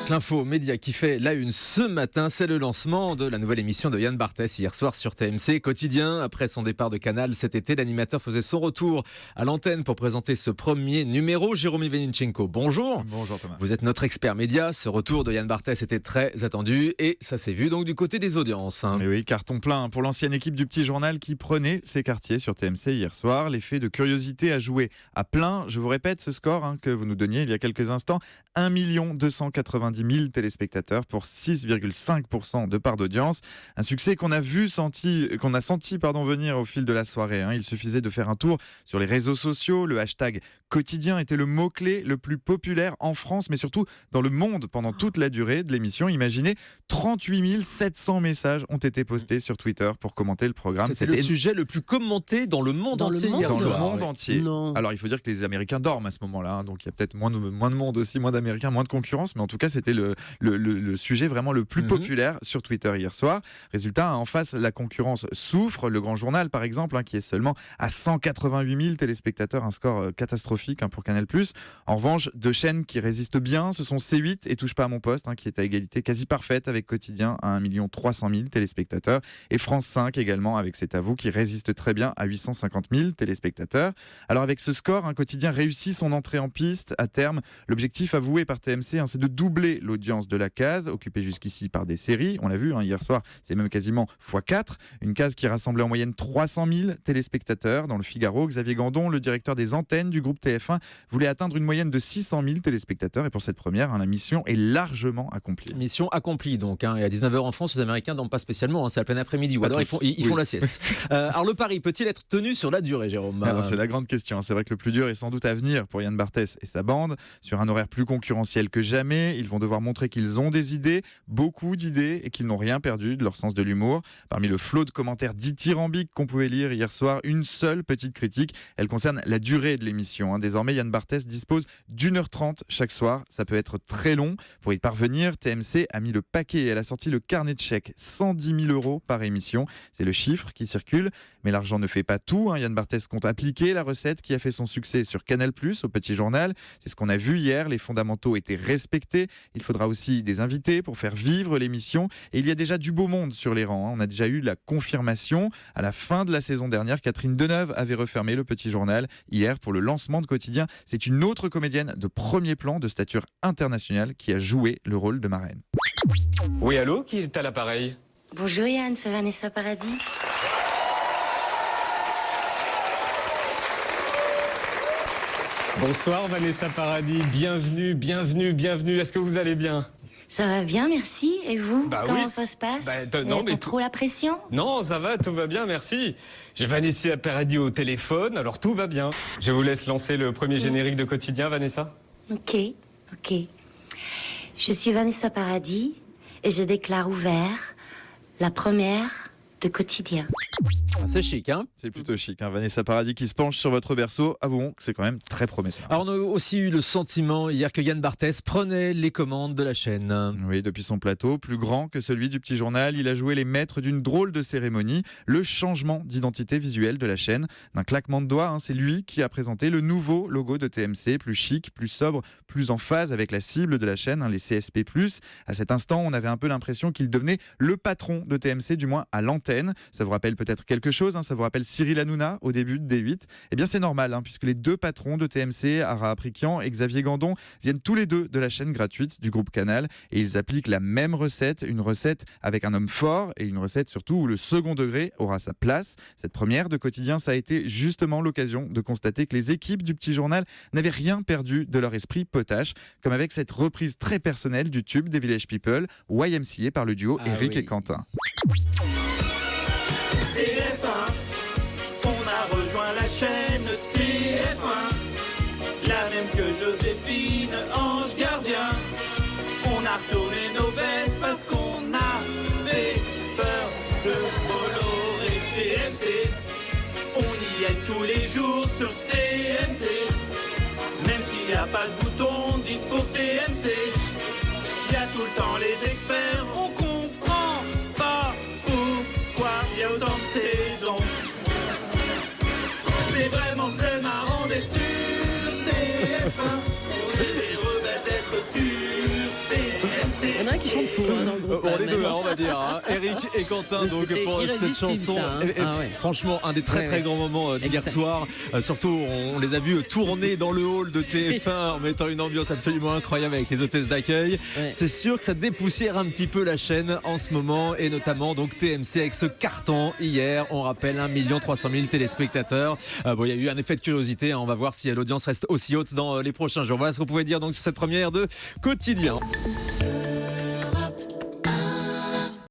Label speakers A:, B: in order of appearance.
A: toute l'info média qui fait la une ce matin, c'est le lancement de la nouvelle émission de Yann Barthès hier soir sur TMC Quotidien. Après son départ de Canal cet été, l'animateur faisait son retour à l'antenne pour présenter ce premier numéro. Jérôme Ivanichenko, bonjour.
B: Bonjour Thomas.
A: Vous êtes notre expert média. Ce retour de Yann Barthès était très attendu et ça s'est vu donc du côté des audiences.
B: Et oui, carton plein pour l'ancienne équipe du Petit Journal qui prenait ses quartiers sur TMC hier soir. L'effet de curiosité a joué à plein. Je vous répète ce score que vous nous donniez il y a quelques instants. 1 290 000 téléspectateurs pour 6,5% de part d'audience. Un succès qu'on a senti venir au fil de la soirée. Il suffisait de faire un tour sur les réseaux sociaux. Le hashtag quotidien était le mot-clé le plus populaire en France, mais surtout dans le monde pendant toute la durée de l'émission. Imaginez, 38 700 messages ont été postés sur Twitter pour commenter le programme.
A: C'était le sujet le plus commenté dans le monde entier hier soir.
B: Dans le monde entier.
C: Non.
B: Alors il faut dire que les Américains dorment à ce moment-là, donc il y a peut-être moins de monde aussi, moins d'Américains, moins de concurrence, mais en tout cas c'était le sujet vraiment le plus populaire sur Twitter hier soir. Résultat, en face, la concurrence souffre. Le Grand Journal, par exemple, qui est seulement à 188 000 téléspectateurs, un score catastrophique pour Canal+. En revanche, deux chaînes qui résistent bien, ce sont C8 et Touche pas à mon poste, qui est à égalité quasi parfaite avec Quotidien à 1 300 000 téléspectateurs, et France 5 également avec C'est à vous qui résiste très bien à 850 000 téléspectateurs. Alors avec ce score, Quotidien réussit son entrée en piste. À terme, l'objectif avoué par TMC, c'est de doubler l'audience de la case, occupée jusqu'ici par des séries. On l'a vu hier soir, c'est même quasiment x4. Une case qui rassemblait en moyenne 300 000 téléspectateurs. Dans le Figaro, Xavier Gandon, le directeur des antennes du groupe TF1, voulait atteindre une moyenne de 600 000 téléspectateurs. Et pour cette première, la mission est largement accomplie.
A: Mission accomplie donc. Et à 19h en France, les Américains dorment pas spécialement. C'est à plein après-midi. Ou alors ils font la sieste. Alors le pari peut-il être tenu sur la durée, Jérôme ?
B: Alors, c'est la grande question. C'est vrai que le plus dur est sans doute à venir pour Yann Barthès et sa bande. Sur un horaire plus concurrentiel que jamais, ils vont devoir montrer qu'ils ont des idées, beaucoup d'idées, et qu'ils n'ont rien perdu de leur sens de l'humour. Parmi le flot de commentaires dithyrambiques qu'on pouvait lire hier soir, une seule petite critique. Elle concerne la durée de l'émission. Désormais, Yann Barthès dispose d'1h30 chaque soir. Ça peut être très long. Pour y parvenir, TMC a mis le paquet. Elle a sorti le carnet de chèques. 110 000 € par émission. C'est le chiffre qui circule. Mais l'argent ne fait pas tout. Yann Barthès compte appliquer la recette qui a fait son succès sur Canal+, au Petit Journal. C'est ce qu'on a vu hier. Les fondamentaux étaient respectés. Il faudra aussi des invités pour faire vivre l'émission. Et il y a déjà du beau monde sur les rangs. On a déjà eu la confirmation. À la fin de la saison dernière, Catherine Deneuve avait refermé le Petit Journal. Hier, pour le lancement de Quotidien, c'est une autre comédienne de premier plan, de stature internationale, qui a joué le rôle de marraine.
D: Oui, allô, qui est à l'appareil ?
E: Bonjour Yann, c'est Vanessa Paradis.
D: Bonsoir Vanessa Paradis, bienvenue. Est-ce que vous allez bien ?
E: Ça va bien, merci. Et vous, comment
D: oui.
E: ça se passe
D: Non, mais
E: pas trop la pression ?
D: Non, ça va, tout va bien, merci. J'ai Vanessa Paradis au téléphone, alors tout va bien. Je vous laisse lancer le premier générique de Quotidien, Vanessa.
E: Ok. Je suis Vanessa Paradis et je déclare ouvert la première de Quotidien.
A: C'est chic,
B: C'est plutôt chic, Vanessa Paradis qui se penche sur votre berceau. Avouons que c'est quand même très prometteur.
A: Alors on a aussi eu le sentiment hier que Yann Barthès prenait les commandes de la chaîne.
B: Oui, depuis son plateau, plus grand que celui du Petit Journal, il a joué les maîtres d'une drôle de cérémonie, le changement d'identité visuelle de la chaîne. D'un claquement de doigts, c'est lui qui a présenté le nouveau logo de TMC, plus chic, plus sobre, plus en phase avec la cible de la chaîne, les CSP+. À cet instant, on avait un peu l'impression qu'il devenait le patron de TMC, du moins à l'antenne. Ça vous rappelle peut-être quelque chose, ça vous rappelle Cyril Hanouna au début de D8. Eh bien c'est normal, puisque les deux patrons de TMC, Ara Aprikian et Xavier Gandon, viennent tous les deux de la chaîne gratuite du groupe Canal, et ils appliquent la même recette, une recette avec un homme fort, et une recette surtout où le second degré aura sa place. Cette première de Quotidien, ça a été justement l'occasion de constater que les équipes du Petit Journal n'avaient rien perdu de leur esprit potache, comme avec cette reprise très personnelle du tube des Village People, YMCA par le duo Eric et Quentin.
F: TF1, on a rejoint la chaîne TF1, la même que Joséphine, ange gardien. On a retourné nos vestes parce qu'on avait peur de Bolloré. TMC, on y est tous les jours sur TMC, même s'il n'y a pas de bouton 10 pour TMC. Il y a tout le temps les experts, on comprend pas pourquoi il y a autant de saisons. C'est vraiment très marrant d'être sur TF1. On est des rebelles d'être sur TF1.
C: qui chantent faux dans le groupe.
A: Les deux, on va dire. Eric et Quentin,
C: Mais
A: donc
C: c'était
A: pour cette
C: irrésistible,
A: chanson.
C: ça, hein. Ouais.
A: Franchement, un des très grands moments d'hier
C: Exact.
A: soir. Surtout, on les a vus tourner dans le hall de TF1 en mettant une ambiance absolument incroyable avec les hôtesses d'accueil.
C: Ouais.
A: C'est sûr que ça dépoussière un petit peu la chaîne en ce moment, et notamment donc TMC avec ce carton hier. On rappelle 1 300 000 téléspectateurs. Il y a eu un effet de curiosité. On va voir si l'audience reste aussi haute dans les prochains jours. Voilà ce qu'on pouvait dire donc sur cette première de Quotidien.